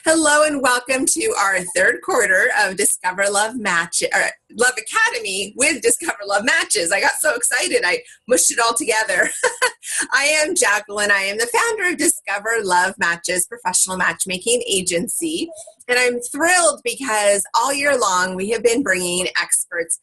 Hello and welcome to our third quarter of Discover Love Match, or Love Academy with Discover Love Matches. I got so excited, I mushed it all together. I am Jacqueline. I am the founder of Discover Love Matches, professional matchmaking agency. And I'm thrilled because all year long we have been bringing experts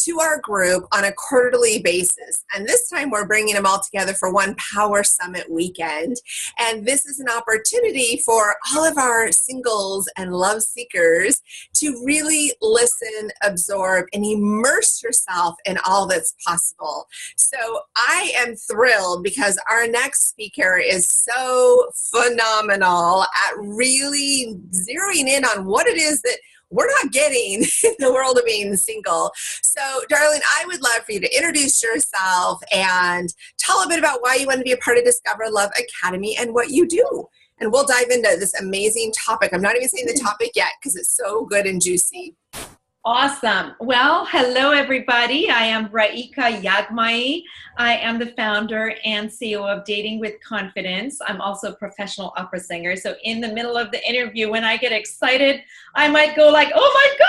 to our group on a quarterly basis. And this time we're bringing them all together for one Power Summit weekend. And this is an opportunity for all of our singles and love seekers to really listen, absorb, and immerse yourself in all that's possible. So I am thrilled because our next speaker is so phenomenal at really zeroing in on what it is that we're not getting in the world of being single. So, darling, I would love for you to introduce yourself and tell a bit about why you want to be a part of Discover Love Academy and what you do. And we'll dive into this amazing topic. I'm not even saying the topic yet because it's so good and juicy. Awesome. Well, hello, everybody. I am RaeekaYaghmai. I am the founder and CEO of Dating with Confidence. I'm also a professional opera singer. So in the middle of the interview, when I get excited, I might go like, oh my God,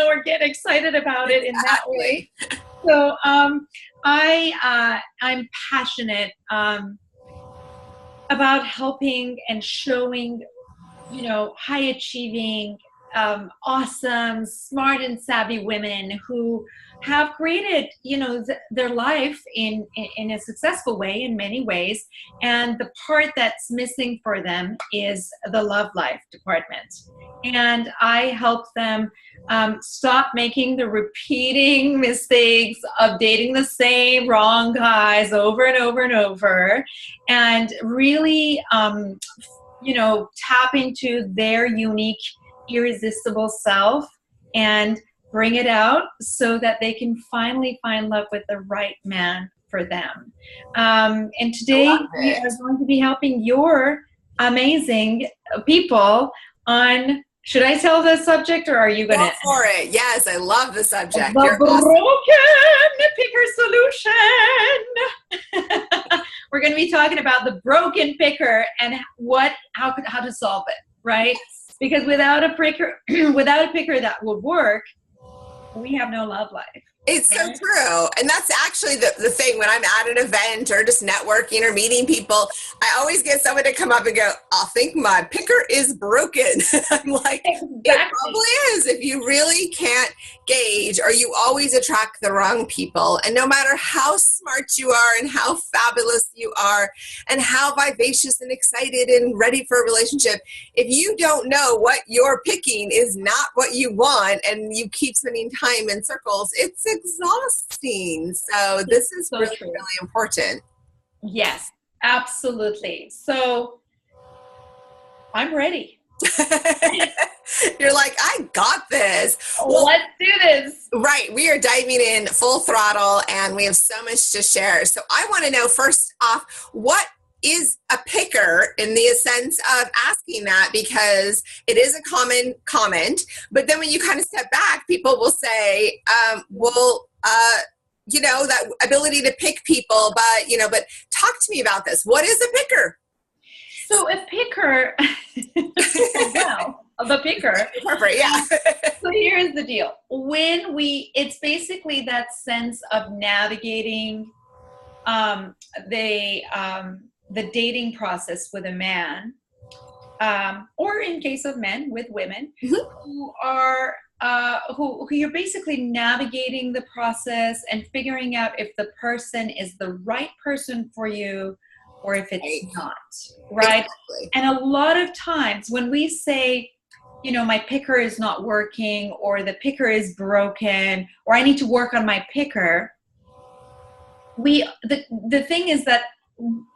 or get excited about it in that way. So I'm passionate about helping and showing, high achieving, awesome, smart and savvy women who have created, their life in a successful way in many ways. And the part that's missing for them is the love life department. And I help them stop making the repeating mistakes of dating the same wrong guys over and over and over, and really, tap into their unique, irresistible self and bring it out so that they can finally find love with the right man for them. And today we are going to be helping your amazing people on, should I tell the subject or are you going to? Go for it. Yes, I love the subject. The You're broken awesome. picker solution. We're going to be talking about the broken picker and how to solve it, right? Because without a picker that will work, we have no love life. It's so true. And that's actually the thing when I'm at an event or just networking or meeting people, I always get someone to come up and go, I think my picker is broken. I'm like, exactly. It probably is. If you really can't gauge, or you always attract the wrong people. And no matter how smart you are and how fabulous you are and how vivacious and excited and ready for a relationship, if you don't know what you're picking is not what you want and you keep spending time in circles, it's exhausting. So this is really important. Yes, absolutely. So I'm ready. You're like, I got this. Well, let's do this. Right. We are diving in full throttle and we have so much to share. So I want to know first off, what is a picker, in the sense of asking that, because it is a common comment, but then when you kind of step back, people will say, that ability to pick people, but talk to me about this. What is a picker? So a picker, the picker. Perfect, yeah. So here's the deal. It's basically that sense of navigating the dating process with a man, or in case of men, with women, who are who you're basically navigating the process and figuring out if the person is the right person for you or if it's not, right? Exactly. And a lot of times when we say, my picker is not working, or the picker is broken, or I need to work on my picker, the thing is that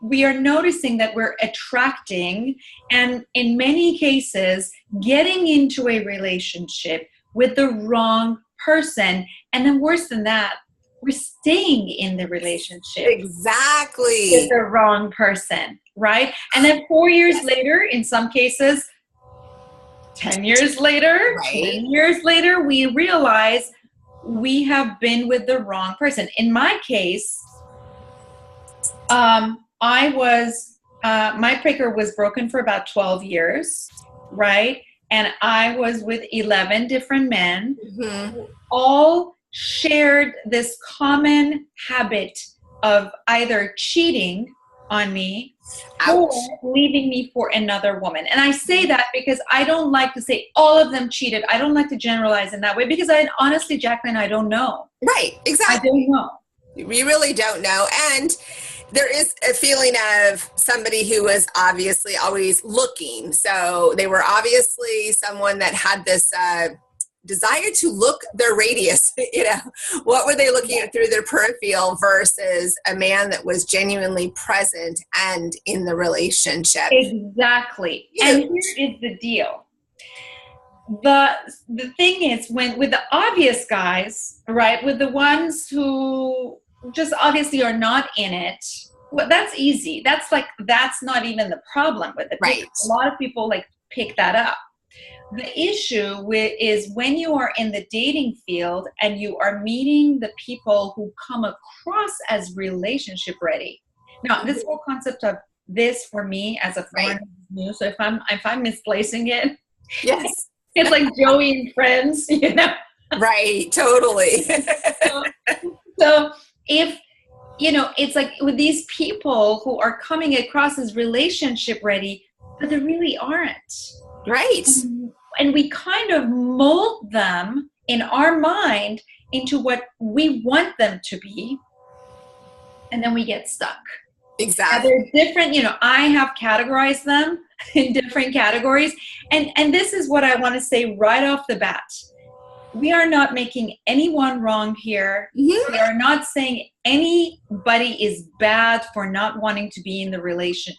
we are noticing that we're attracting and in many cases getting into a relationship with the wrong person. And then worse than that, we're staying in the relationship. Exactly. With the wrong person, right? And then 4 years later, in some cases, 10 years later, right. 20 years later, we realize we have been with the wrong person. In my case, my picker was broken for about 12 years. right? And I was with 11 different men Mm-hmm. who all shared this common habit of either cheating on me or Ouch. leaving me for another woman. And I say that because I don't like to say all of them cheated. I don't like to generalize in that way because I honestly, Jacqueline, I don't know. Right, I exactly. don't know. We really don't know. And there is a feeling of somebody who was obviously always looking. So they were obviously someone that had this desire to look their radius. What were they looking at through their peripheral versus a man that was genuinely present and in the relationship? Exactly. And here is the deal. The thing is, when with the obvious guys, right, with the ones who just obviously are not in it, well, that's easy. That's not even the problem with it. Right. A lot of people like pick that up. The issue is when you are in the dating field and you are meeting the people who come across as relationship ready. Now, this whole concept of this for me as a foreigner is new. So if I'm misplacing it, yes, it's like Joey and Friends, Right, totally. So if it's like with these people who are coming across as relationship ready, but they really aren't. Right. And we kind of mold them in our mind into what we want them to be, and then we get stuck. Exactly. Now, they're different, I have categorized them in different categories, and this is what I want to say right off the bat. We are not making anyone wrong here. Mm-hmm. We are not saying anybody is bad for not wanting to be in a relationship.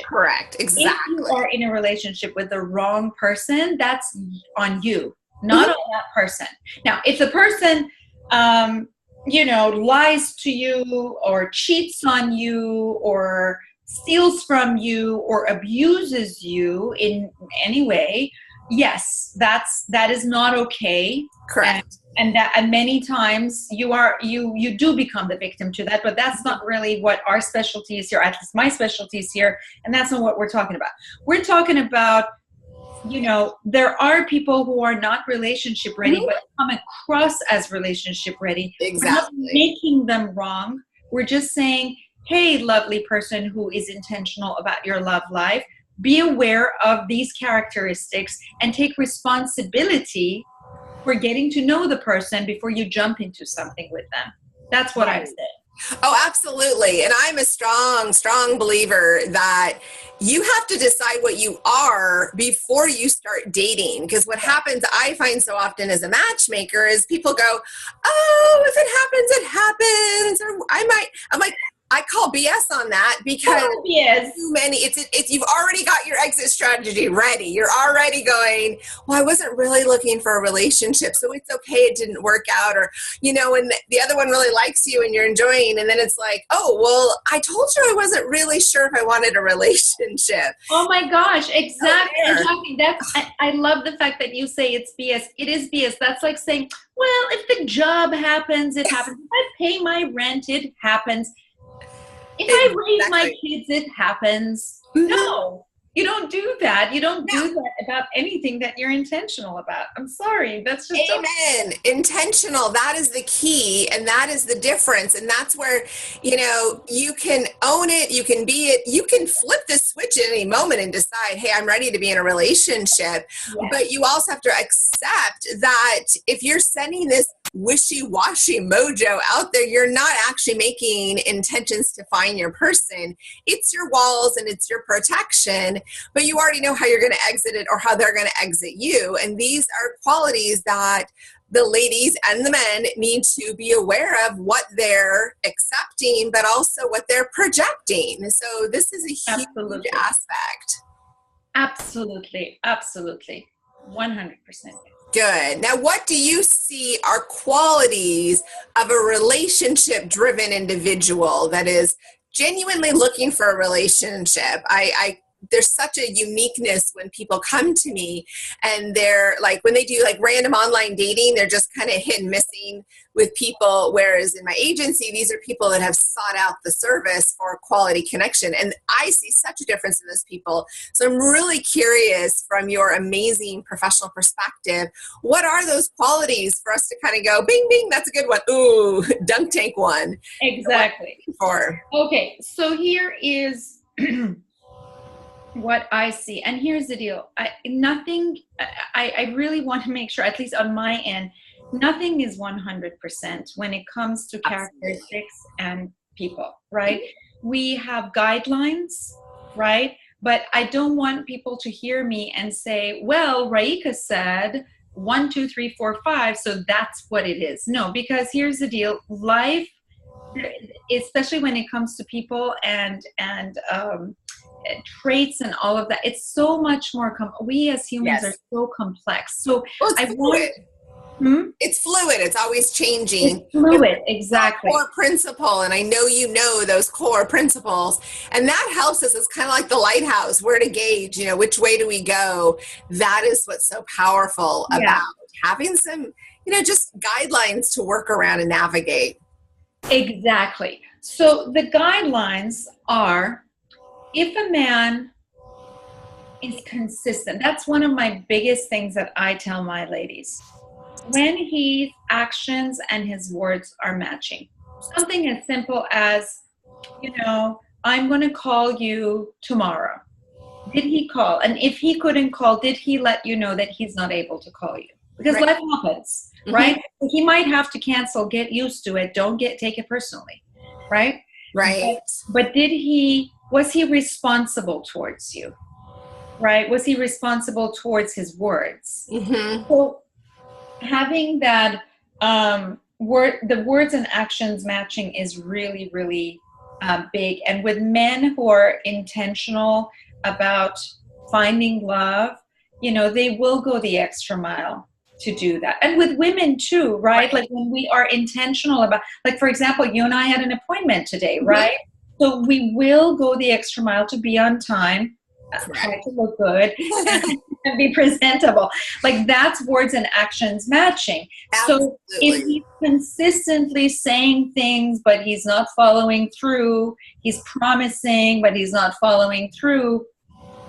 Correct. Exactly. If you are in a relationship with the wrong person, that's on you, not on that person. Now, if the person, lies to you or cheats on you or steals from you or abuses you in any way, yes, that is not okay. Correct. And many times you do become the victim to that, but that's not really what our specialty is here, at least my specialty is here, and that's not what we're talking about. We're talking about, there are people who are not relationship ready, but come across as relationship ready. Exactly. We're not making them wrong. We're just saying, hey, lovely person who is intentional about your love life, be aware of these characteristics and take responsibility for getting to know the person before you jump into something with them. That's what I said. Oh, absolutely. And I'm a strong, strong believer that you have to decide what you are before you start dating. Because what happens, I find so often as a matchmaker, is people go, oh, if it happens, it happens. Or I'm like, I call BS on that because too many. It's you've already got your exit strategy ready. You're already going, well, I wasn't really looking for a relationship, so it's okay it didn't work out, or and the other one really likes you and you're enjoying, and then it's like, oh, well, I told you I wasn't really sure if I wanted a relationship. Oh my gosh, exactly. I love the fact that you say it's BS. It is BS. That's like saying, well, if the job happens, it happens. If I pay my rent, it happens. If I raise my kids, it happens. No, you don't do that. You don't do that about anything that you're intentional about. I'm sorry. That's just Amen. Intentional. That is the key. And that is the difference. And that's where, you can own it. You can be it. You can flip the switch at any moment and decide, hey, I'm ready to be in a relationship. Yes. But you also have to accept that if you're sending this wishy-washy mojo out there, you're not actually making intentions to find your person. It's your walls and it's your protection, but you already know how you're going to exit it or how they're going to exit you. And these are qualities that the ladies and the men need to be aware of, what they're accepting, but also what they're projecting. So this is a huge aspect. Absolutely. 100%. Good. Now, what do you see are qualities of a relationship-driven individual that is genuinely looking for a relationship? I there's such a uniqueness when people come to me, and they're like, when they do like random online dating, they're just kind of hit and missing with people. Whereas in my agency, these are people that have sought out the service for quality connection. And I see such a difference in those people. So I'm really curious, from your amazing professional perspective, what are those qualities for us to kind of go, bing, bing, that's a good one. Ooh, dunk tank one. Exactly. For. Okay, so here is what I see. And here's the deal. I really want to make sure, at least on my end, nothing is 100% when it comes to characteristics and people, right? We have guidelines, right? But I don't want people to hear me and say, well, Raeeka said 1, 2, 3, 4, 5, so that's what it is. No, because here's the deal. Life, especially when it comes to people and traits and all of that, it's so much more we as humans are so complex. So it's fluid. It's always changing. It's fluid, exactly. Core principle, and I know you know those core principles, and that helps us. It's kind of like the lighthouse, where to gauge, which way do we go. That is what's so powerful about having some, just guidelines to work around and navigate. Exactly. So the guidelines are, if a man is consistent, that's one of my biggest things that I tell my ladies. When his actions and his words are matching. Something as simple as, I'm going to call you tomorrow. Did he call? And if he couldn't call, did he let you know that he's not able to call you? Because life happens, right? He might have to cancel. Get used to it. Don't take it personally, right? Right. But was he responsible towards you, right? Was he responsible towards his words? So having that the words and actions matching is really, really big. And with men who are intentional about finding love, they will go the extra mile to do that. And with women too, right? Like when we are intentional about, like, for example, you and I had an appointment today, right? So we will go the extra mile to be on time, try to look good, and be presentable. Like, that's words and actions matching. Absolutely. So if he's consistently saying things, but he's not following through, he's promising, but he's not following through,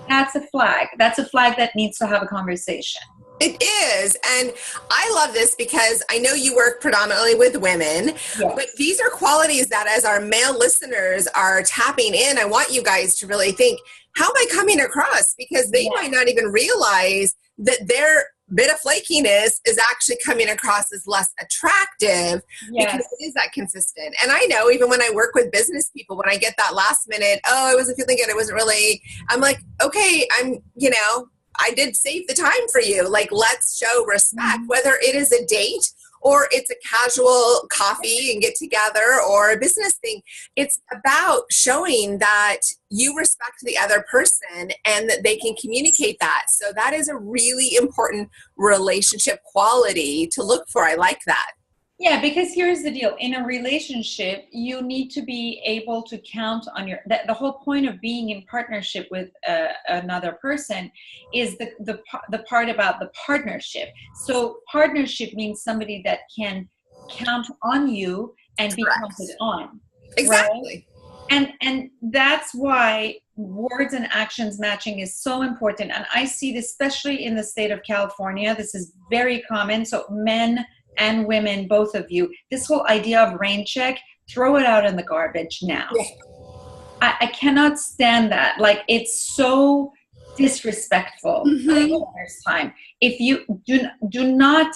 that's a flag. That's a flag that needs to have a conversation. It is. And I love this because I know you work predominantly with women, but these are qualities that, as our male listeners are tapping in, I want you guys to really think, how am I coming across? Because they might not even realize that their bit of flakiness is actually coming across as less attractive because it is that consistent. And I know, even when I work with business people, when I get that last minute, oh, I wasn't feeling good, it wasn't really, I'm like, okay, I did save the time for you. Like, let's show respect, whether it is a date or it's a casual coffee and get together or a business thing. It's about showing that you respect the other person and that they can communicate that. So that is a really important relationship quality to look for. I like that. Yeah, because here's the deal. In a relationship, you need to be able to count on the whole point of being in partnership with another person is the part about the partnership. So partnership means somebody that can count on you and be counted on. Exactly. Right? And that's why words and actions matching is so important. And I see this, especially in the state of California, this is very common. So men and women, both of you, this whole idea of rain check, throw it out in the garbage now. I cannot stand that. Like, it's so disrespectful the first time. If you do not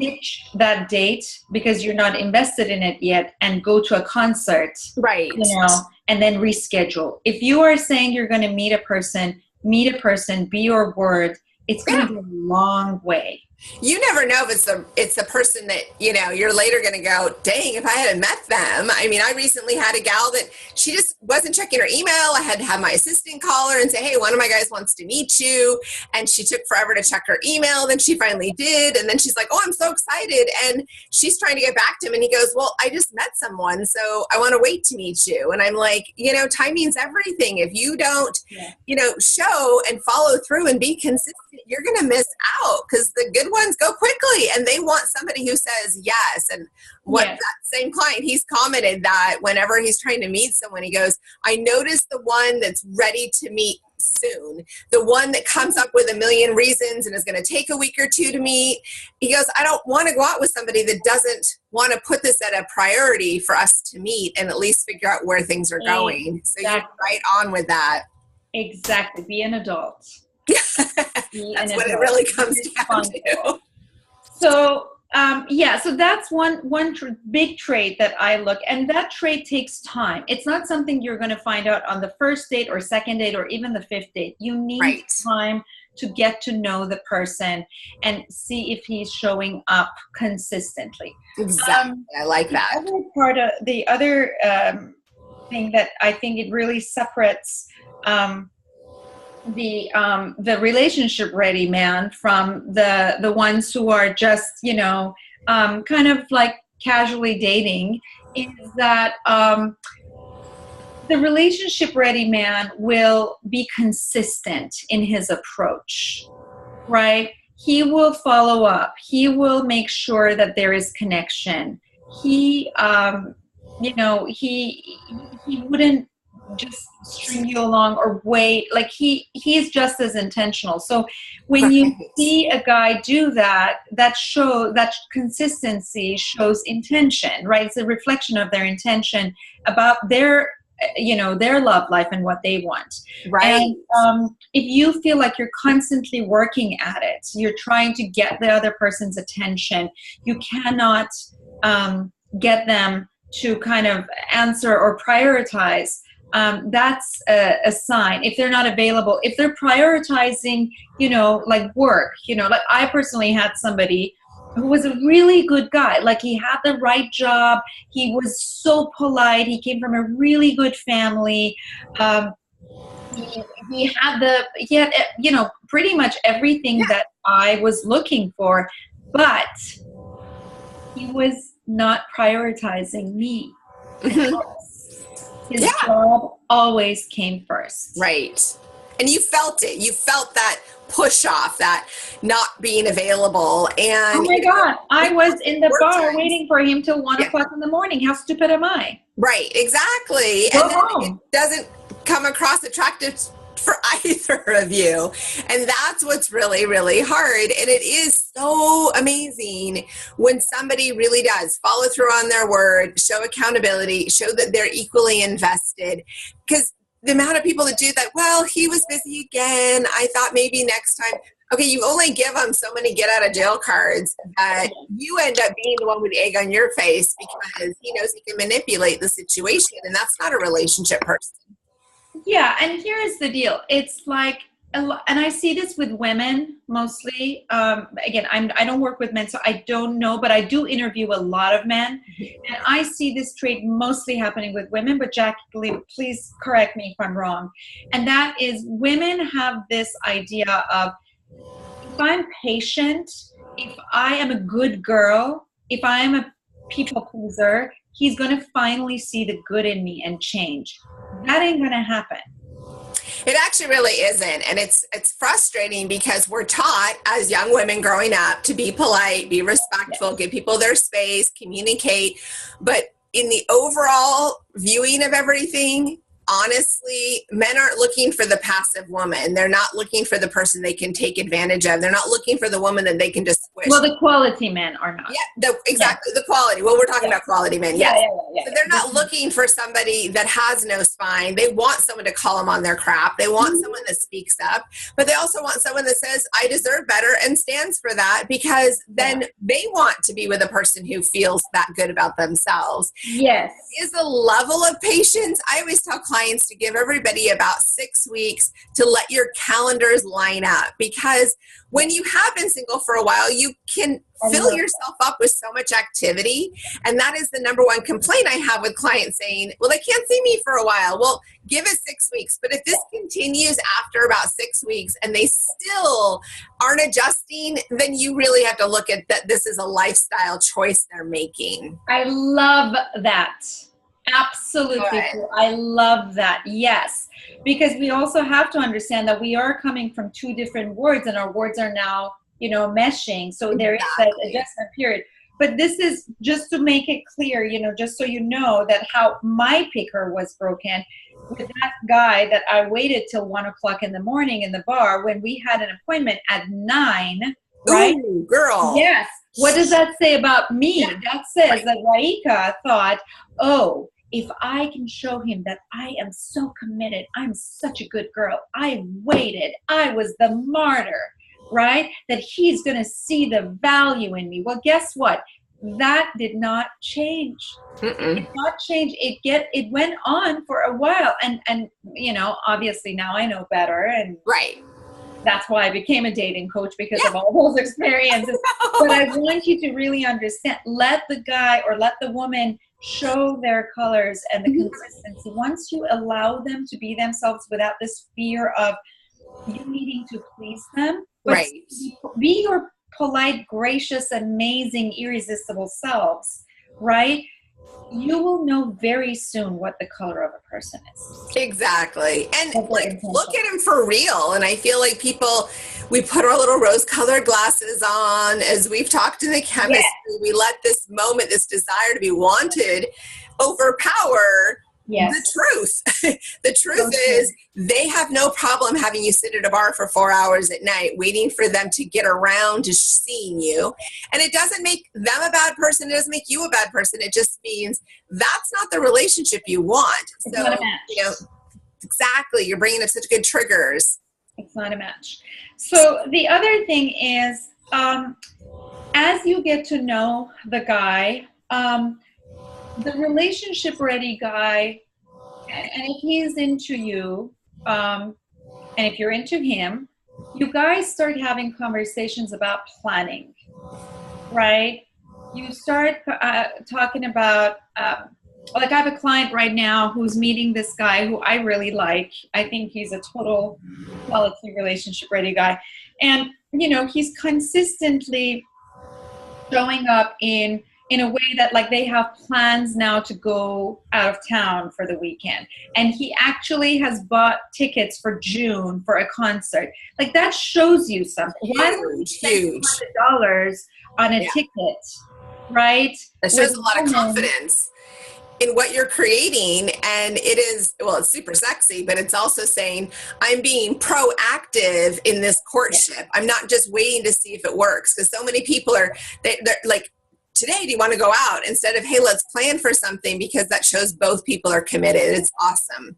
ditch that date because you're not invested in it yet and go to a concert, and then reschedule. If you are saying you're going to meet a person, be your word. It's going to go a long way. You never know if it's the person that, you're later going to go, dang, if I hadn't met them. I mean, I recently had a gal that she just wasn't checking her email. I had to have my assistant call her and say, hey, one of my guys wants to meet you. And she took forever to check her email. Then she finally did. And then she's like, oh, I'm so excited. And she's trying to get back to him. And he goes, well, I just met someone, so I want to wait to meet you. And I'm like, timing's everything. If you don't, show and follow through and be consistent, you're going to miss out, because the good ones go quickly and they want somebody who says yes. And that same client, he's commented that whenever he's trying to meet someone, he goes, I noticed the one that's ready to meet soon, the one that comes up with a million reasons and is going to take a week or two to meet. He goes, I don't want to go out with somebody that doesn't want to put this at a priority for us to meet and at least figure out where things are going. So you're right on with that. Exactly. Be an adult. That's what it really comes down to. So so that's one big trait that I look, and that trait takes time. It's not something you're going to find out on the first date or second date or even the fifth date. You need time to get to know the person and see if he's showing up consistently. Exactly. I like that. The other thing that I think it really separates the relationship ready man from the ones who are just kind of like casually dating is that the relationship ready man will be consistent in his approach, right? He will follow up. He will make sure that there is connection. He he wouldn't just string you along or wait. Like he's just as intentional. So when you see a guy do that consistency shows intention, right? It's a reflection of their intention about their love life and what they want. Right. And if you feel like you're constantly working at it, you're trying to get the other person's attention, you cannot get them to kind of answer or prioritize. That's a sign. If they're not available, if they're prioritizing, like work, like I personally had somebody who was a really good guy. Like he had the right job. He was so polite. He came from a really good family. He had pretty much everything that I was looking for, but he was not prioritizing me. His job always came first. Right. And you felt it. You felt that push off, that not being available. And oh my God, I was in the bar waiting for him till 1 o'clock in the morning. How stupid am I? Right, exactly. Go and then home. It doesn't come across attractive for either of you. And that's what's really, really hard. And it is so amazing when somebody really does follow through on their word, show accountability, show that they're equally invested. Because the amount of people that do that, well, he was busy again, I thought maybe next time. Okay, you only give them so many get out of jail cards that you end up being the one with the egg on your face because he knows he can manipulate the situation, and that's not a relationship person. Yeah, and here's the deal. It's like, and I see this with women mostly. Again, I don't work with men, so I don't know, but I do interview a lot of men. And I see this trait mostly happening with women, but Jacqueline, please correct me if I'm wrong. And that is women have this idea of, if I'm patient, if I am a good girl, if I am a people pleaser, he's going to finally see the good in me and change. That ain't going to happen. It actually really isn't. And it's frustrating because we're taught as young women growing up to be polite, be respectful, give people their space, communicate. But in the overall viewing of everything, honestly, men aren't looking for the passive woman. They're not looking for the person they can take advantage of. They're not looking for the woman that they can just squish. Well, the quality men are not. Yeah, exactly. The quality. Well, we're talking about quality men. Yes. Yeah. So they're not looking for somebody that has no spine. They want someone to call them on their crap. They want someone that speaks up, but they also want someone that says, I deserve better, and stands for that, because then they want to be with a person who feels that good about themselves. Yes. Is a level of patience. I always tell clients, clients to give everybody about 6 weeks to let your calendars line up, because when you have been single for a while, you can fill yourself up with so much activity. And that is the number one complaint I have with clients saying, well, they can't see me for a while. Well, give it 6 weeks. But if this continues after about 6 weeks and they still aren't adjusting, then you really have to look at that. This is a lifestyle choice they're making. I love that. Absolutely. I love that. Yes. Because we also have to understand that we are coming from two different words, and our words are now, meshing. So there is that adjustment period. But this is just to make it clear, just so you know that how my picker was broken with that guy that I waited till 1 o'clock in the morning in the bar when we had an appointment at 9, right? Ooh, girl. Yes. What does that say about me? That says that Raeeka thought, oh, if I can show him that I am so committed, I'm such a good girl, I waited, I was the martyr, right? That he's going to see the value in me. Well, guess what? That did not change. It did not change. It went on for a while. And obviously now I know better. And that's why I became a dating coach, because of all those experiences. But I want you to really understand, let the guy or let the woman show their colors and the consistency. Once you allow them to be themselves without this fear of you needing to please them, but be your polite, gracious, amazing, irresistible selves, right? You will know very soon what the color of a person is. Exactly. And look at him for real. And I feel like we put our little rose-colored glasses on as we've talked in the chemistry. We let this moment, this desire to be wanted, overpower the truth. The truth is they have no problem having you sit at a bar for 4 hours at night waiting for them to get around to seeing you. And it doesn't make them a bad person. It doesn't make you a bad person. It just means that's not the relationship you want. It's not a match. Exactly. You're bringing up such good triggers. It's not a match. So the other thing is, as you get to know the guy, the relationship ready guy, and if he's into you, and if you're into him, you guys start having conversations about planning, right? You start talking about, like I have a client right now who's meeting this guy who I really like. I think he's a total quality relationship ready guy. And, he's consistently showing up in a way that like they have plans now to go out of town for the weekend. And he actually has bought tickets for June for a concert. Like that shows you something. Why would you spend $200 on a ticket, right? That shows a lot of confidence in what you're creating. And it is, it's super sexy, but it's also saying, I'm being proactive in this courtship. I'm not just waiting to see if it works. Because so many people they're like, today, do you want to go out? Instead of, hey, let's plan for something, because that shows both people are committed. It's awesome.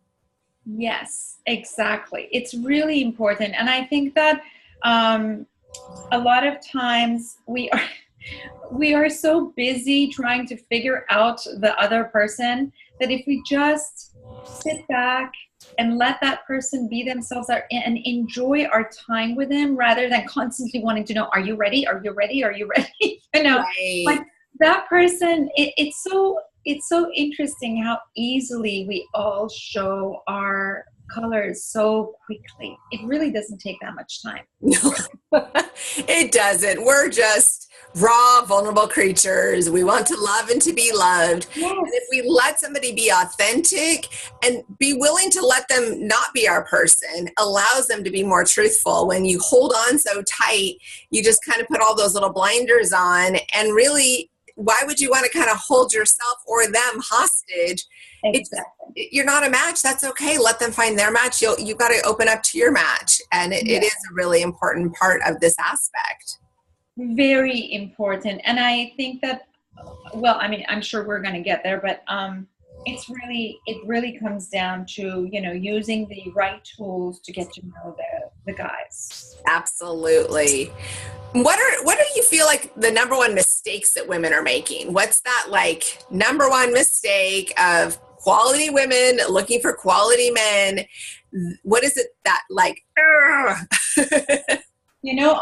Yes, exactly. It's really important. And I think that a lot of times we are so busy trying to figure out the other person that if we just sit back and let that person be themselves and enjoy our time with them, rather than constantly wanting to know, are you ready? Are you ready? Are you ready? Like that person, it's so interesting how easily we all show our colors so quickly. It really doesn't take that much time. No, it doesn't. We're just raw, vulnerable creatures. We want to love and to be loved. Yes. And if we let somebody be authentic and be willing to let them not be our person, allows them to be more truthful. When you hold on so tight, you just kind of put all those little blinders on, and really, why would you want to kind of hold yourself or them hostage? Exactly. You're not a match. That's okay. Let them find their match. You've got to open up to your match. And it is a really important part of this aspect. Very important. And I think that, I'm sure we're going to get there, but it really comes down to, using the right tools to get to know the guys. Absolutely. What do you feel like the number one mistakes that women are making? What's that like number one mistake of quality women looking for quality men. What is it that like,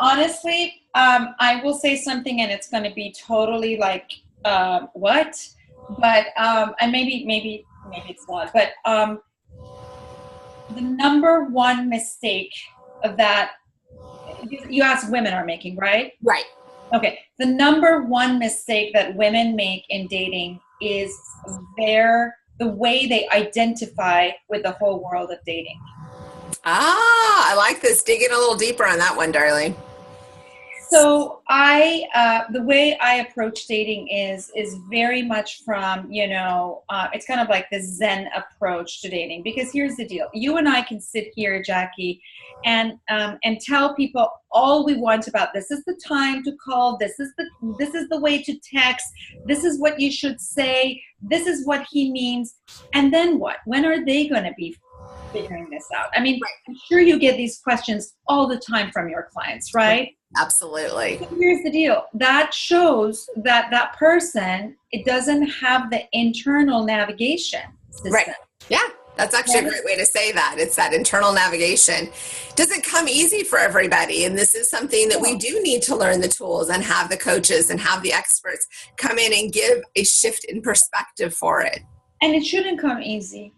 Honestly, I will say something and it's going to be totally like, what? But, and maybe it's not, but, the number one mistake that you asked women are making, right? Right. Okay. The number one mistake that women make in dating is the way they identify with the whole world of dating. I like this. Dig in a little deeper on that one, darling. So the way I approach dating is very much from, it's kind of like the Zen approach to dating, because here's the deal. You and I can sit here, Jackie, and tell people all we want about this is the time to call. This is the way to text. This is what you should say. This is what he means. And then what? When are they going to be figuring this out? I mean, I'm sure you get these questions all the time from your clients, right? Absolutely. So here's the deal. That shows that person, it doesn't have the internal navigation system. Right. Yeah. That's actually a great way to say that. It's that internal navigation. It doesn't come easy for everybody. And this is something that we do need to learn the tools and have the coaches and have the experts come in and give a shift in perspective for it. And it shouldn't come easy.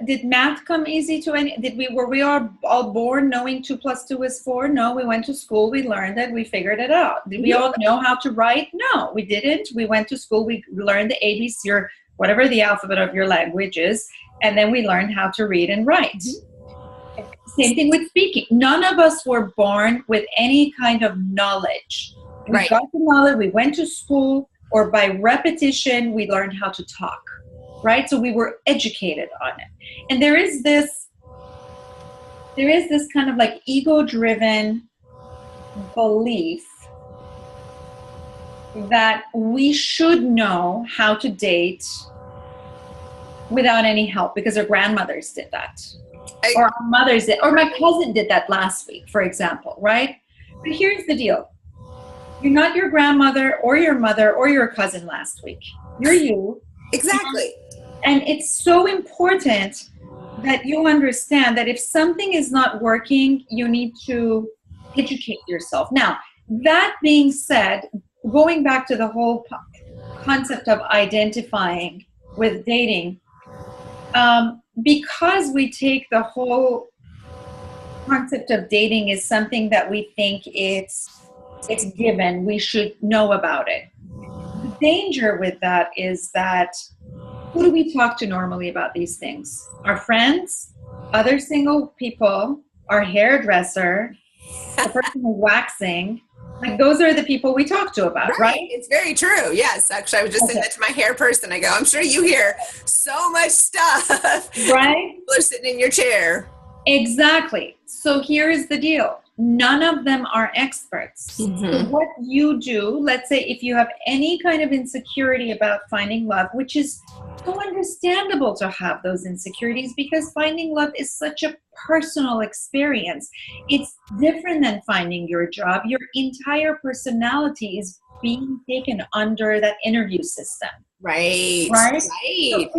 Did math come easy to any? Were we all born knowing 2 + 2 is 4? No, we went to school, we learned it, we figured it out. Did we all know how to write? No, we didn't. We went to school, we learned the ABC or whatever the alphabet of your language is, and then we learned how to read and write. Same thing with speaking. None of us were born with any kind of knowledge. We got the knowledge, we went to school, or by repetition, we learned how to talk. Right? So we were educated on it. And there is this kind of like ego-driven belief that we should know how to date without any help because our grandmothers did that. Or our mothers did, or my cousin did that last week, for example, right? But here's the deal. You're not your grandmother or your mother or your cousin last week. You're you. Exactly. And it's so important that you understand that if something is not working, you need to educate yourself. Now, that being said, going back to the whole concept of identifying with dating, because we take the whole concept of dating as something that we think it's given, we should know about it. The danger with that is that who do we talk to normally about these things? Our friends, other single people, our hairdresser, the person who's waxing. Like those are the people we talk to about, right? It's very true. Yes. Actually, I was just saying that to my hair person. I go, I'm sure you hear so much stuff. Right? People are sitting in your chair. Exactly. So here's the deal. None of them are experts. Mm-hmm. So what you do, let's say if you have any kind of insecurity about finding love, which is so understandable to have those insecurities because finding love is such a personal experience. It's different than finding your job. Your entire personality is being taken under that interview system. Right. So it's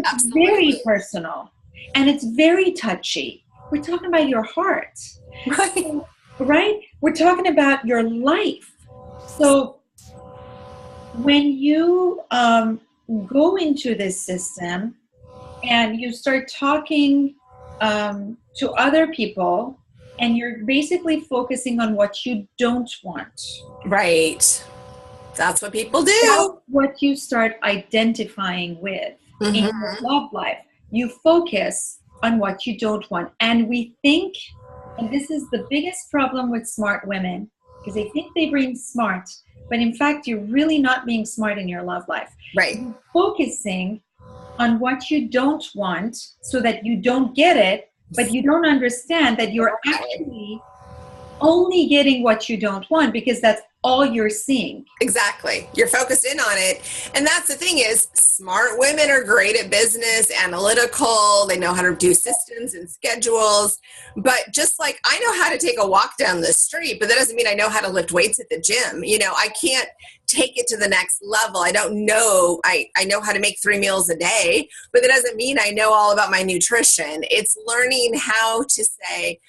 Absolutely. Very personal and it's very touchy. We're talking about your heart. Right? We're talking about your life. So when you go into this system and you start talking to other people and you're basically focusing on what you don't want. Right. That's what people do. That's what you start identifying with in your love life. You focus on what you don't want. And we think, and this is the biggest problem with smart women, because they think they bring smart, but in fact, you're really not being smart in your love life. Right. You're focusing on what you don't want so that you don't get it, but you don't understand that you're actually only getting what you don't want because that's all you're seeing. Exactly. You're focused in on it. And that's the thing is smart women are great at business, analytical. They know how to do systems and schedules. But just like I know how to take a walk down the street, but that doesn't mean I know how to lift weights at the gym. You know, I can't take it to the next level. I don't know. I know how to make 3 meals a day, but that doesn't mean I know all about my nutrition. It's learning how to say,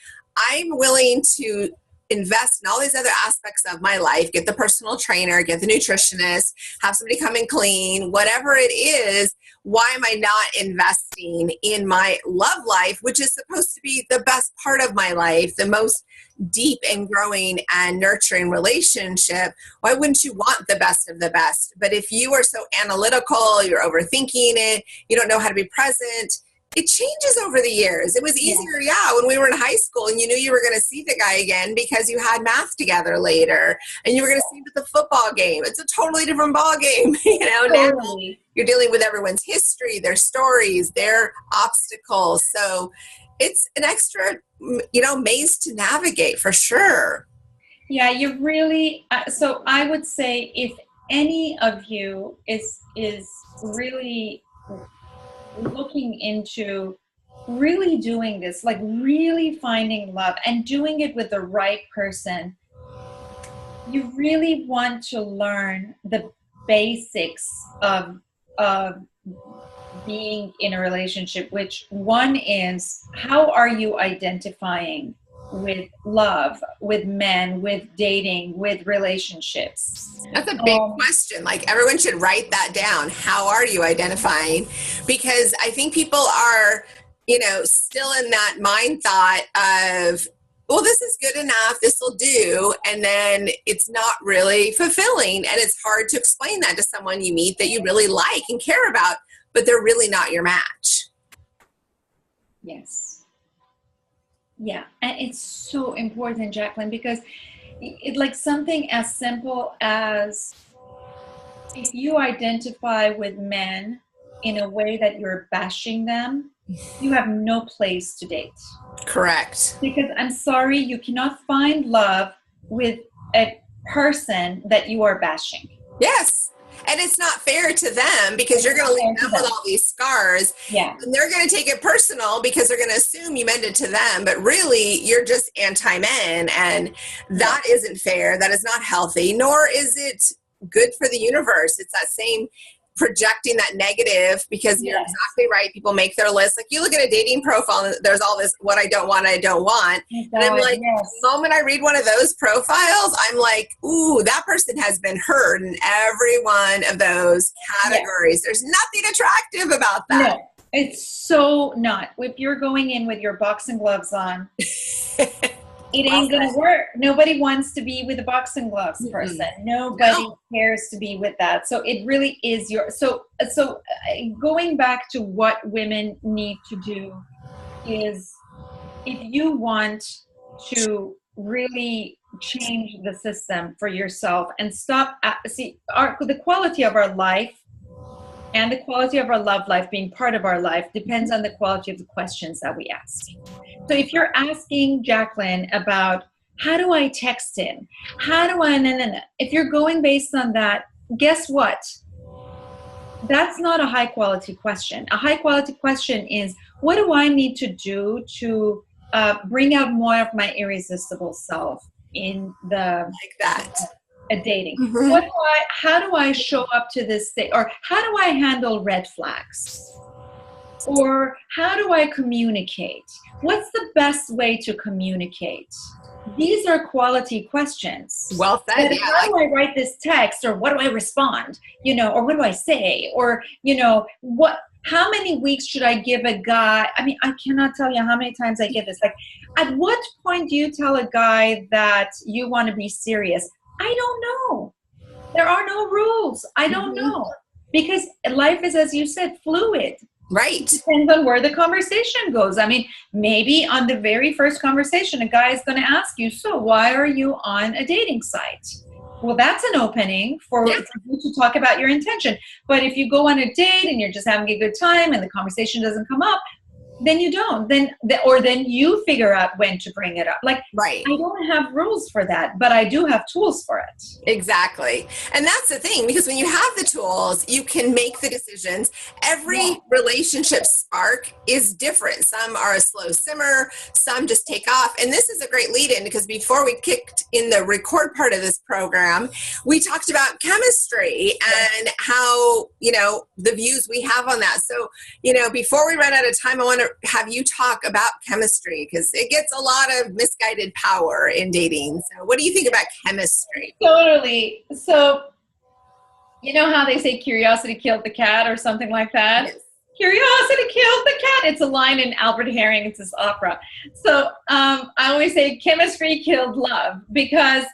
I'm willing to invest in all these other aspects of my life, get the personal trainer, get the nutritionist, have somebody come and clean, whatever it is. Why am I not investing in my love life, which is supposed to be the best part of my life, the most deep and growing and nurturing relationship? Why wouldn't you want the best of the best? But if you are so analytical, you're overthinking it, you don't know how to be present, it changes over the years. It was easier, when we were in high school and you knew you were going to see the guy again because you had math together later and you were going to see him at the football game. It's a totally different ball game. Now you're dealing with everyone's history, their stories, their obstacles. So it's an extra, maze to navigate for sure. Yeah, you really, so I would say if any of you is really looking into really doing this, like really finding love and doing it with the right person, you really want to learn the basics of being in a relationship, which one is, how are you identifying with love, with men, with dating, with relationships? That's a big question. Like everyone should write that down. How are you identifying? Because I think people are, still in that mind thought of, well, this is good enough, this will do. And then it's not really fulfilling. And it's hard to explain that to someone you meet that you really like and care about, but they're really not your match. Yes. Yeah, and it's so important, Jacqueline, because it like something as simple as if you identify with men in a way that you're bashing them, you have no place to date. Correct. Because I'm sorry, you cannot find love with a person that you are bashing. Yes. And it's not fair to them because you're going to leave them with all these scars. Yeah. And they're going to take it personal because they're going to assume you meant it to them. But really, you're just anti-men. And that isn't fair. That is not healthy, nor is it good for the universe. It's that same projecting that negative because you're exactly right. People make their list. Like you look at a dating profile and there's all this, what I don't want. And I'm like, the moment I read one of those profiles, I'm like, ooh, that person has been hurt in every one of those categories. There's nothing attractive about that. No, it's so not. If you're going in with your boxing gloves on, it ain't going to work. Nobody wants to be with a boxing gloves person. Nobody cares to be with that. So it really is so going back to what women need to do is, if you want to really change the system for yourself and stop, the quality of our life and the quality of our love life being part of our life depends on the quality of the questions that we ask. So if you're asking Jacqueline about, how do I text him? How do I, if you're going based on that, guess what? That's not a high quality question. A high quality question is, what do I need to do to bring out more of my irresistible self in the dating? How do I show up to this thing? Or how do I handle red flags? Or how do I communicate? What's the best way to communicate? These are quality questions. Well said. How do I write this text? Or what do I respond? Or what do I say? Or, how many weeks should I give a guy? I mean, I cannot tell you how many times I get this. Like, at what point do you tell a guy that you want to be serious? I don't know. There are no rules. I don't know. Because life is, as you said, fluid. Right. Depends on where the conversation goes. I mean, maybe on the very first conversation, a guy is going to ask you, so why are you on a dating site? Well, that's an opening for you to talk about your intention. But if you go on a date and you're just having a good time and the conversation doesn't come up, then you don't. Then you figure out when to bring it up. Like, I don't have rules for that, but I do have tools for it. Exactly. And that's the thing, because when you have the tools, you can make the decisions. Every Yeah. relationship spark is different. Some are a slow simmer, some just take off. And this is a great lead in, because before we kicked in the record part of this program, we talked about chemistry and how, the views we have on that. So, before we run out of time, I want to have you talk about chemistry, because it gets a lot of misguided power in dating. So what do you think about chemistry? Totally. So, you know how they say curiosity killed the cat or something like that? Yes. Curiosity killed the cat. It's a line in Albert Herring. It's this opera. So I always say chemistry killed love, because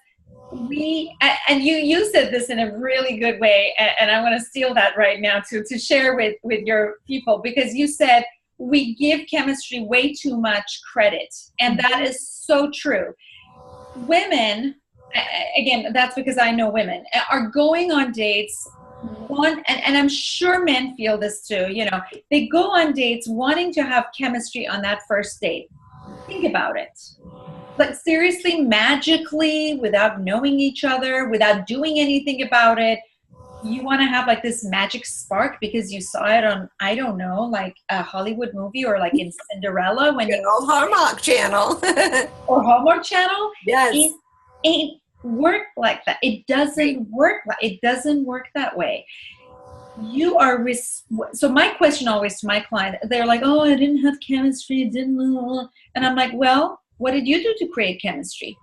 and you said this in a really good way, and I want to steal that right now to share with your people, because you said we give chemistry way too much credit, and that is so true. Women, again, that's because I know women, are going on dates, and I'm sure men feel this too, they go on dates wanting to have chemistry on that first date. Think about it. Like, seriously, magically, without knowing each other, without doing anything about it, you want to have like this magic spark because you saw it on, I don't know, like a Hollywood movie, or like in Cinderella when Good old Hallmark Channel. or Hallmark Channel. Yes. It ain't work like that. It doesn't work. It doesn't work that way. You are so my question always to my client, they're like, oh, I didn't have chemistry, and I'm like, well, what did you do to create chemistry?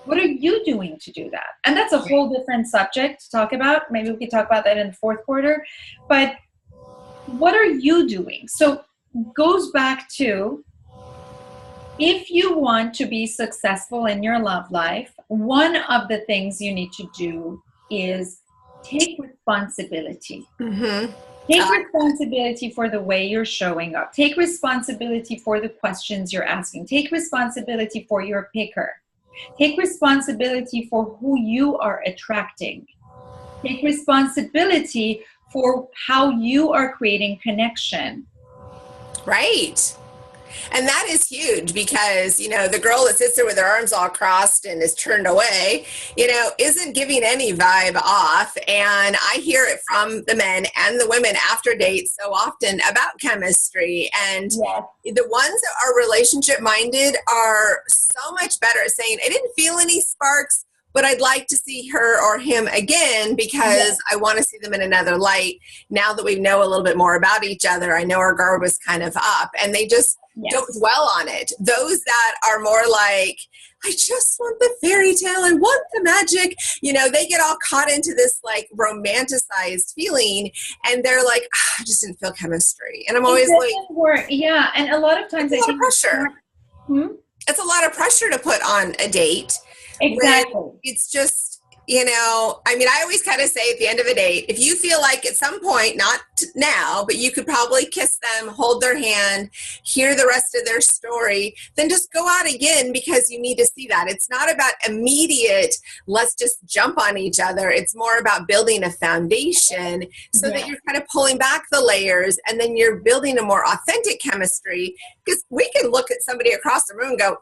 What are you doing to do that? And that's a whole different subject to talk about. Maybe we could talk about that in the fourth quarter. But what are you doing? So goes back to, if you want to be successful in your love life, one of the things you need to do is take responsibility. Mm-hmm. Take responsibility for the way you're showing up. Take responsibility for the questions you're asking. Take responsibility for your picker. Take responsibility for who you are attracting. Take responsibility for how you are creating connection. Right. And that is huge, because, the girl that sits there with her arms all crossed and is turned away, isn't giving any vibe off. And I hear it from the men and the women after dates so often about chemistry. And the ones that are relationship minded are so much better at saying, I didn't feel any sparks, but I'd like to see her or him again, because I want to see them in another light. Now that we know a little bit more about each other, I know our guard was kind of up, and they just don't dwell on it. Those that are more like, I just want the fairy tale, I want the magic, they get all caught into this like romanticized feeling, and they're like, I just didn't feel chemistry. And I'm always like, yeah. And a lot of times it's a lot of pressure. It's a lot of pressure to put on a date. Exactly. It's just, I always kind of say at the end of a date, if you feel like at some point, not now, but you could probably kiss them, hold their hand, hear the rest of their story, then just go out again, because you need to see that. It's not about immediate, let's just jump on each other. It's more about building a foundation so that you're kind of pulling back the layers, and then you're building a more authentic chemistry, because we can look at somebody across the room and go,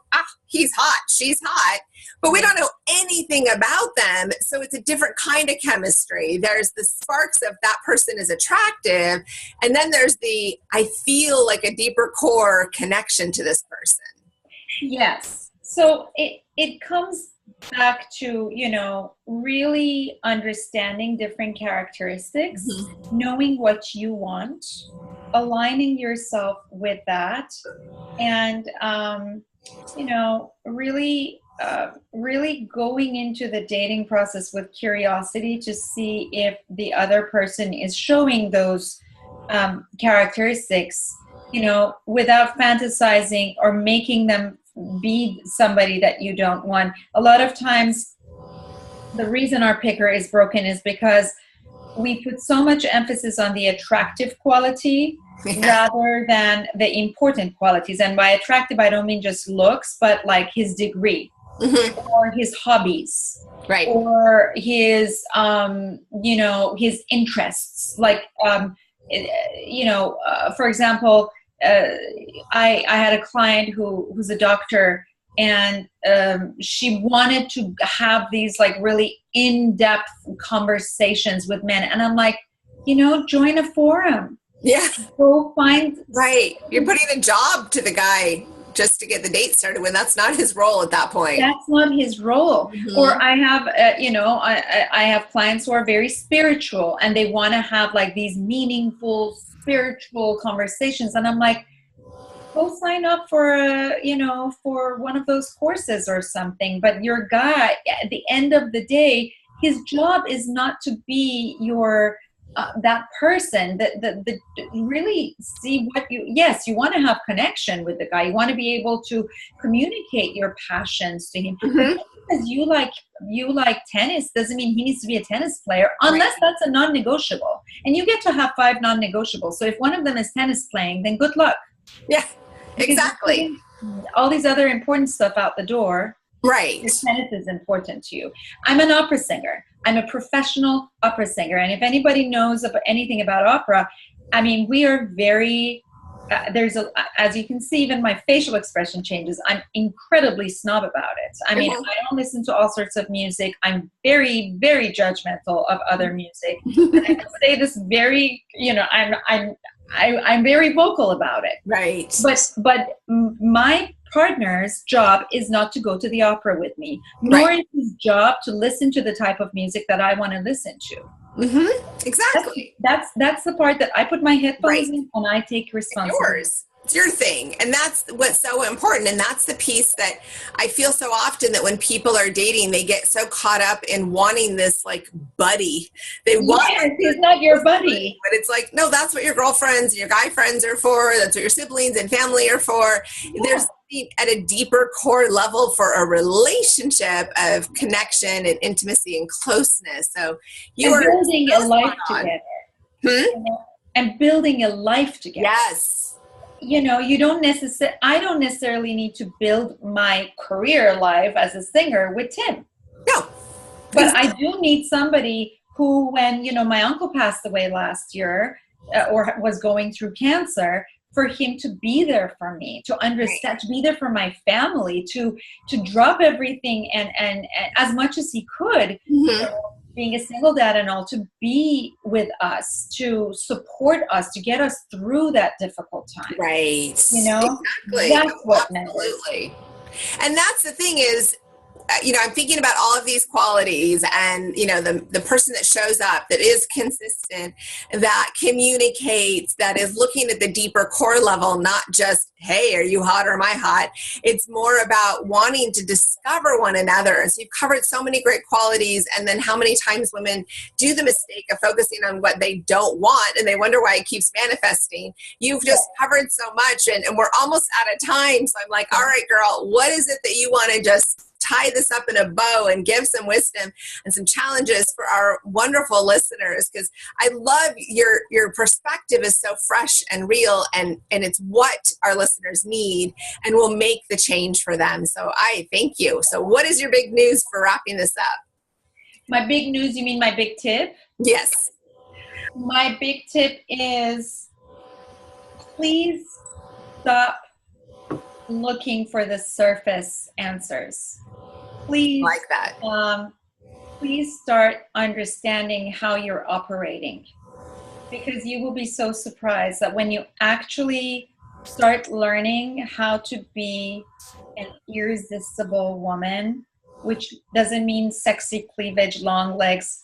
he's hot, she's hot, but we don't know anything about them. So it's a different kind of chemistry. There's the sparks of that person is attractive, and then there's the, I feel like a deeper core connection to this person. Yes. So it comes back to, really understanding different characteristics, knowing what you want, aligning yourself with that, and really going into the dating process with curiosity to see if the other person is showing those characteristics, without fantasizing or making them be somebody that you don't want. A lot of times, the reason our picker is broken is because we put so much emphasis on the attractive quality rather than the important qualities. And by attractive, I don't mean just looks, but like his degree or his hobbies, right? Or his, his interests. Like, for example, I had a client who's a doctor, and she wanted to have these like really in-depth conversations with men. And I'm like, join a forum. Yeah. Go find. Right. You're putting a job to the guy just to get the date started when that's not his role at that point. That's not his role. Or I have, I have clients who are very spiritual and they want to have like these meaningful spiritual conversations. And I'm like, go sign up for, for one of those courses or something. But your guy, at the end of the day, his job is not to be your that person that really see what you want to have connection with the guy. You want to be able to communicate your passions to him. Because you like tennis doesn't mean he needs to be a tennis player unless that's a non-negotiable, and you get to have 5 non-negotiables. So if one of them is tennis playing, then good luck. Yeah, exactly. All these other important stuff out the door. Right. Your tennis is important to you. I'm an opera singer. I'm a professional opera singer. And if anybody knows anything about opera, I mean, we are very, as you can see, even my facial expression changes. I'm incredibly snob about it. I mean, I don't listen to all sorts of music. I'm very, very judgmental of other music. And I can say this very, I'm very vocal about it. Right. But my partner's job is not to go to the opera with me, nor is his job to listen to the type of music that I want to listen to. Exactly. That's the part that I put my headphones in and I take responsibility. It's your thing. And that's what's so important. And that's the piece that I feel so often, that when people are dating, they get so caught up in wanting this like buddy. They want it's not your buddy. But it's like, no, that's what your girlfriends and your guy friends are for. That's what your siblings and family are for. Yeah. There's at a deeper core level for a relationship of connection and intimacy and closeness. So you are building a life together. And building a life together. Yes. I don't necessarily need to build my career life as a singer with Tim. No. But I do need somebody who, when, my uncle passed away last year or was going through cancer, for him to be there for me, to understand, to be there for my family, to drop everything and as much as he could, being a single dad and all, to be with us, to support us, to get us through that difficult time. Right. Exactly. That's what absolutely. And that's the thing is, I'm thinking about all of these qualities and, the person that shows up, that is consistent, that communicates, that is looking at the deeper core level, not just, hey, are you hot or am I hot? It's more about wanting to discover one another. And so you've covered so many great qualities. And then how many times women do the mistake of focusing on what they don't want and they wonder why it keeps manifesting. You've just covered so much and we're almost out of time. So I'm like, all right, girl, what is it that you want to just tie this up in a bow and give some wisdom and some challenges for our wonderful listeners? Because I love your perspective is so fresh and real, and it's what our listeners need and will make the change for them. So I thank you. So what is your big news for wrapping this up? My big news, you mean my big tip? Yes. My big tip is, please stop looking for the surface answers. Please, like that. Please start understanding how you're operating, because you will be so surprised that when you actually start learning how to be an irresistible woman, which doesn't mean sexy cleavage, long legs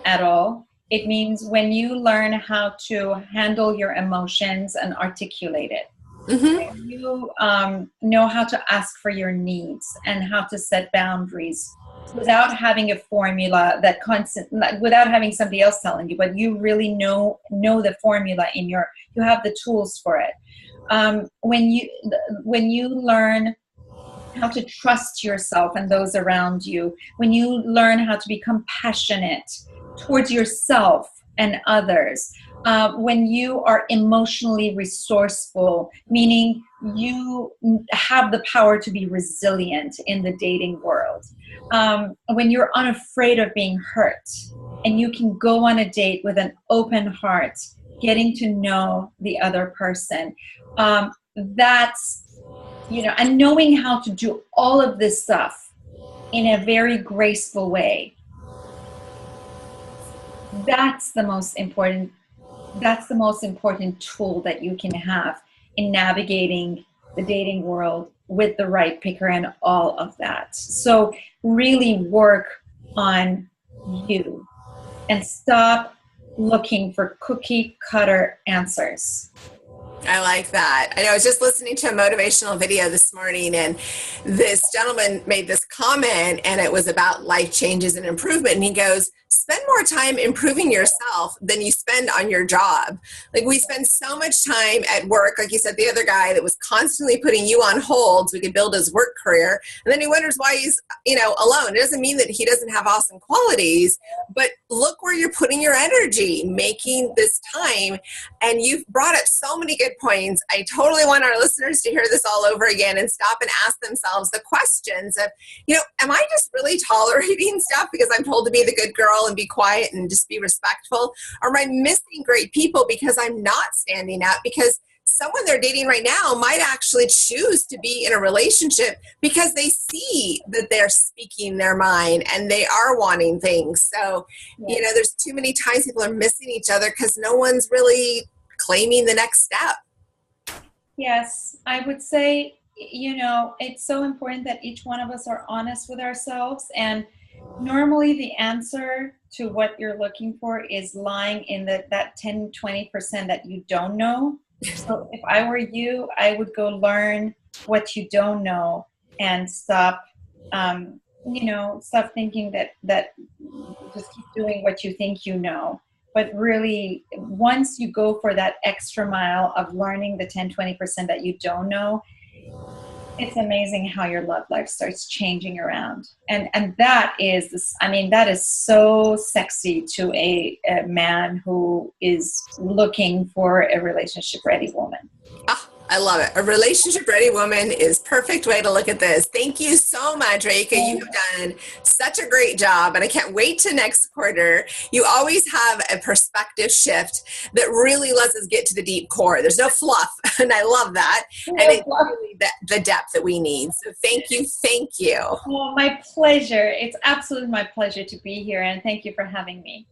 at all. It means when you learn how to handle your emotions and articulate it. When you know how to ask for your needs and how to set boundaries without having a formula without having somebody else telling you, but you really know the formula you have the tools for it. When you learn how to trust yourself and those around you, when you learn how to be compassionate towards yourself and others, when you are emotionally resourceful, meaning you have the power to be resilient in the dating world, when you're unafraid of being hurt and you can go on a date with an open heart, getting to know the other person, that's you know, and knowing how to do all of this stuff in a very graceful way. That's the most important. That's the most important tool that you can have in navigating the dating world with the right picker and all of that. So really work on you and stop looking for cookie cutter answers. I like that. I know I was just listening to a motivational video this morning, and this gentleman made this comment, and it was about life changes and improvement. And he goes, spend more time improving yourself than you spend on your job. Like, we spend so much time at work, like you said, the other guy that was constantly putting you on hold so we could build his work career. And then he wonders why he's, alone. It doesn't mean that he doesn't have awesome qualities, but look where you're putting your energy, making this time. And you've brought up so many good points. I totally want our listeners to hear this all over again and stop and ask themselves the questions of, am I just really tolerating stuff because I'm told to be the good girl and be quiet and just be respectful? Or am I missing great people because I'm not standing up? Because someone they're dating right now might actually choose to be in a relationship because they see that they're speaking their mind and they are wanting things. So, there's too many times people are missing each other because no one's really claiming the next step. Yes, I would say, it's so important that each one of us are honest with ourselves. And normally the answer to what you're looking for is lying in that 10-20% that you don't know. So if I were you, I would go learn what you don't know and stop, stop thinking that just keep doing what you think you know. But really, once you go for that extra mile of learning the 10-20% that you don't know, it's amazing how your love life starts changing around. And that is that is so sexy to a man who is looking for a relationship ready woman. I love it. A relationship ready woman is perfect way to look at this. Thank you so much, Raeeka. You've done such a great job, and I can't wait to next quarter. You always have a perspective shift that really lets us get to the deep core. There's no fluff, and I love that. And it's really the depth that we need. So thank you. Thank you. Well, my pleasure. It's absolutely my pleasure to be here, and thank you for having me.